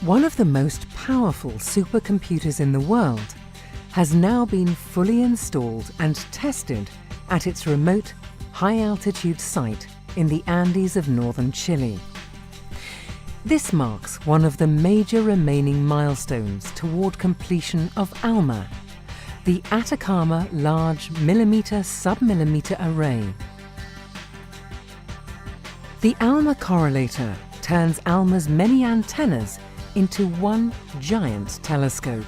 One of the most powerful supercomputers in the world has now been fully installed and tested at its remote, high-altitude site in the Andes of northern Chile. This marks one of the major remaining milestones toward completion of ALMA, the Atacama Large Millimeter-Submillimeter Array. The ALMA correlator turns ALMA's many antennas into one giant telescope.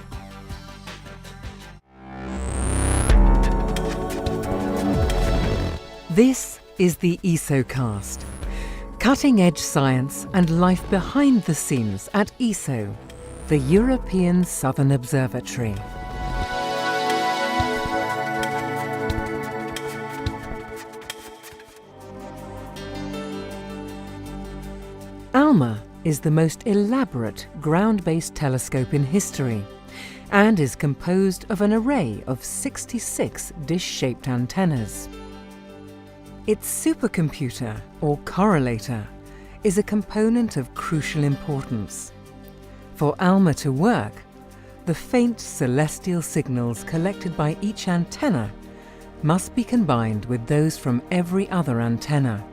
This is the ESOcast, cutting-edge science and life behind the scenes at ESO, the European Southern Observatory. ALMA is the most elaborate ground-based telescope in history and is composed of an array of 66 dish-shaped antennas. Its supercomputer, or correlator, is a component of crucial importance. For ALMA to work, the faint celestial signals collected by each antenna must be combined with those from every other antenna.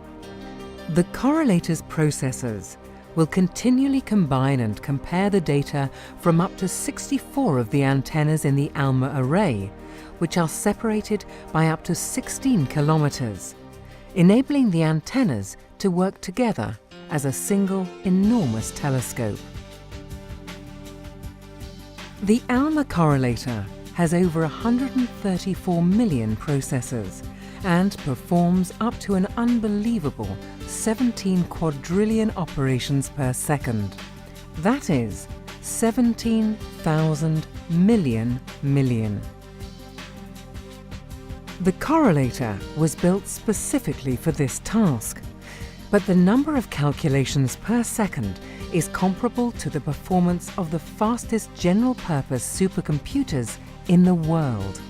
The correlator's processors will continually combine and compare the data from up to 64 of the antennas in the ALMA array, which are separated by up to 16 kilometers, enabling the antennas to work together as a single enormous telescope. The ALMA correlator has over 134 million processors and performs up to an unbelievable 17 quadrillion operations per second. That is 17,000 million. The correlator was built specifically for this task, but the number of calculations per second is comparable to the performance of the fastest general-purpose supercomputers in the world.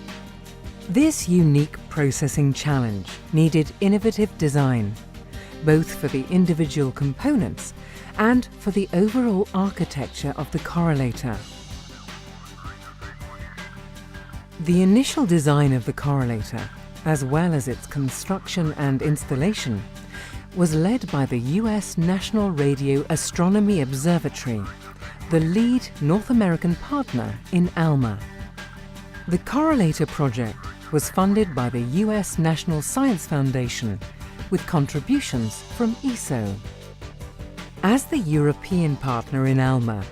This unique processing challenge needed innovative design, both for the individual components and for the overall architecture of the correlator. The initial design of the correlator, as well as its construction and installation, was led by the US National Radio Astronomy Observatory, the lead North American partner in ALMA. The correlator project was funded by the US National Science Foundation with contributions from ESO. As the European partner in ALMA,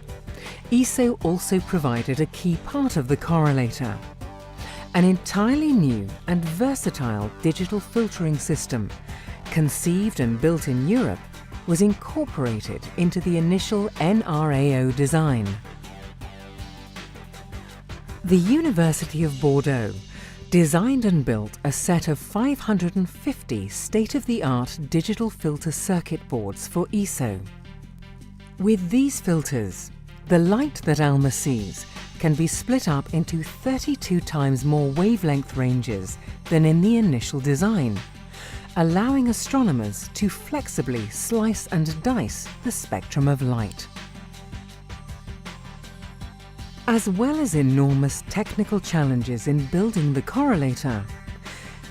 ESO also provided a key part of the correlator, an entirely new and versatile digital filtering system conceived and built in Europe was incorporated into the initial NRAO design. The University of Bordeaux designed and built a set of 550 state-of-the-art digital filter circuit boards for ESO. With these filters, the light that ALMA sees can be split up into 32 times more wavelength ranges than in the initial design, allowing astronomers to flexibly slice and dice the spectrum of light. As well as enormous technical challenges in building the correlator,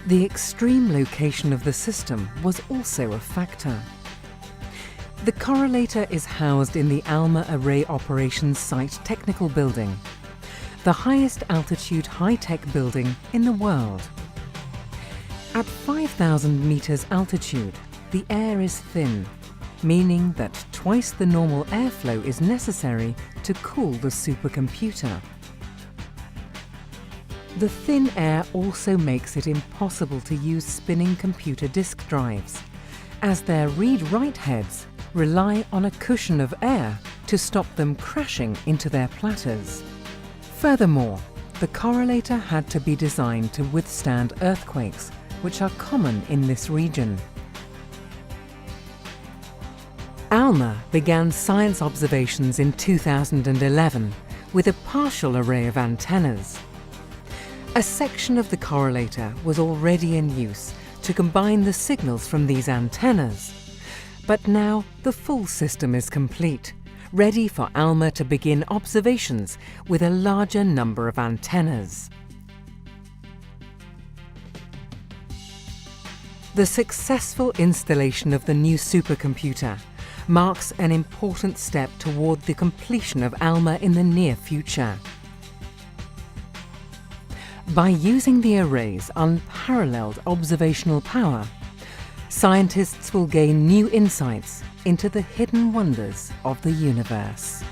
the extreme location of the system was also a factor. The correlator is housed in the ALMA Array Operations Site Technical Building, the highest altitude high-tech building in the world. At 5,000 meters altitude, the air is thin, meaning that twice the normal airflow is necessary to cool the supercomputer. The thin air also makes it impossible to use spinning computer disk drives, as their read-write heads rely on a cushion of air to stop them crashing into their platters. Furthermore, the correlator had to be designed to withstand earthquakes, which are common in this region. ALMA began science observations in 2011 with a partial array of antennas. A section of the correlator was already in use to combine the signals from these antennas, but now the full system is complete, ready for ALMA to begin observations with a larger number of antennas. The successful installation of the new supercomputer marks an important step toward the completion of ALMA in the near future. By using the array's unparalleled observational power, scientists will gain new insights into the hidden wonders of the universe.